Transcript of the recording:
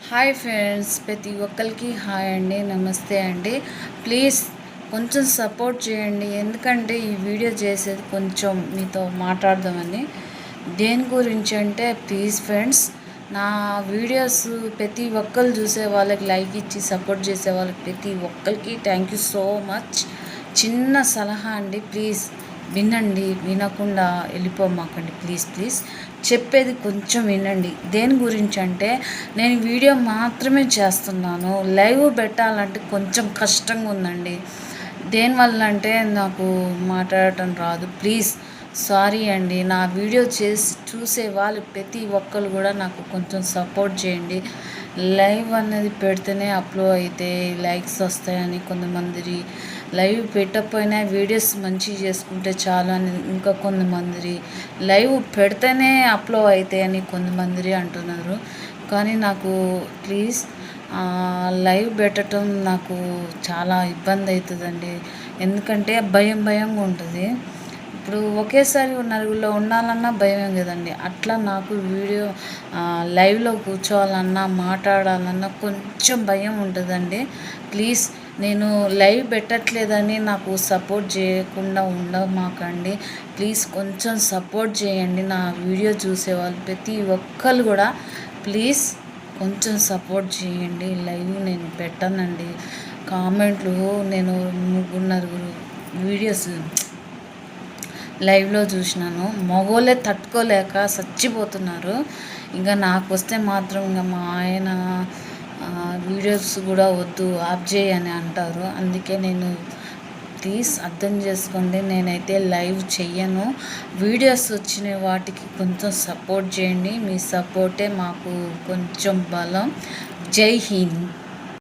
Hi friends, ప్రతి ఒక్కరికి hi అండి, నమస్తే అండి. ప్లీజ్ కొంచెం సపోర్ట్ చేయండి. ఎందుకంటే ఈ వీడియో చేసేది కొంచెం మీతో మాట్లాడదామని. దేని గురించి అంటే ప్లీజ్ ఫ్రెండ్స్, నా వీడియోస్ ప్రతి ఒక్కరు చూసే వాళ్ళకి లైక్ ఇచ్చి సపోర్ట్ చేసే వాళ్ళకి ప్రతి ఒక్కరికి థ్యాంక్ యూ సో మచ్. చిన్న సలహా అండి, ప్లీజ్ వినండి, వినకుండా వెళ్ళిపోమాకండి. ప్లీజ్ ప్లీజ్ చెప్పేది కొంచెం వినండి. దేని గురించి అంటే నేను వీడియో మాత్రమే చేస్తున్నాను, లైవ్ పెట్టాలంటే కొంచెం కష్టంగా ఉందండి. దేనివల్ల అంటే నాకు మాట్లాడటం రాదు. ప్లీజ్ సారీ అండి. నా వీడియో చూసే వాళ్ళు ప్రతి ఒక్కరు కూడా నాకు కొంచెం సపోర్ట్ చేయండి. లైవ్ అనేది పెడితేనే అప్లోడ్ అయితే లైక్స్ వస్తాయని కొంతమంది, లైవ్ పెట్టకపోయినా వీడియోస్ మంచిగా చేసుకుంటే చాలు అని ఇంకా కొంతమంది, లైవ్ పెడితేనే అప్లోడ్ అవుతాయని కొంతమంది అంటున్నారు. కానీ నాకు ప్లీజ్ లైవ్ పెట్టడం నాకు చాలా ఇబ్బంది అవుతుందండి. ఎందుకంటే భయంగా ఉంటుంది. ఇప్పుడు ఒకేసారి నలుగురిలో ఉండాలన్నా భయమే కదండి. అట్లా నాకు వీడియో లైవ్లో కూర్చోవాలన్నా మాట్లాడాలన్నా కొంచెం భయం ఉంటుందండి. ప్లీజ్ నేను లైవ్ పెట్టట్లేదని నాకు సపోర్ట్ చేయకుండా ఉండమాకండి. ప్లీజ్ కొంచెం సపోర్ట్ చేయండి. నా వీడియో చూసేవాళ్ళు ప్రతి ఒక్కరు కూడా ప్లీజ్ కొంచెం సపోర్ట్ చేయండి. లైవ్ నేను పెట్టానండి. కామెంట్లు నేను 3-4 వీడియోస్ లైవ్లో చూసినాను. మగోళ్ళే తట్టుకోలేక చచ్చిపోతున్నారు. ఇంకా నాకు వస్తే మాత్రం ఇంకా మా ఆయన వీడియోస్ కూడా వద్దు, ఆఫ్ చేయని అంటారు. అందుకే నేను ప్లీజ్ అర్థం చేసుకోండి, నేనైతే లైవ్ చెయ్యను. వీడియోస్ వచ్చిన వాటికి కొంచెం సపోర్ట్ చేయండి. మీ సపోర్టే మాకు కొంచెం బలం. జై హింద్.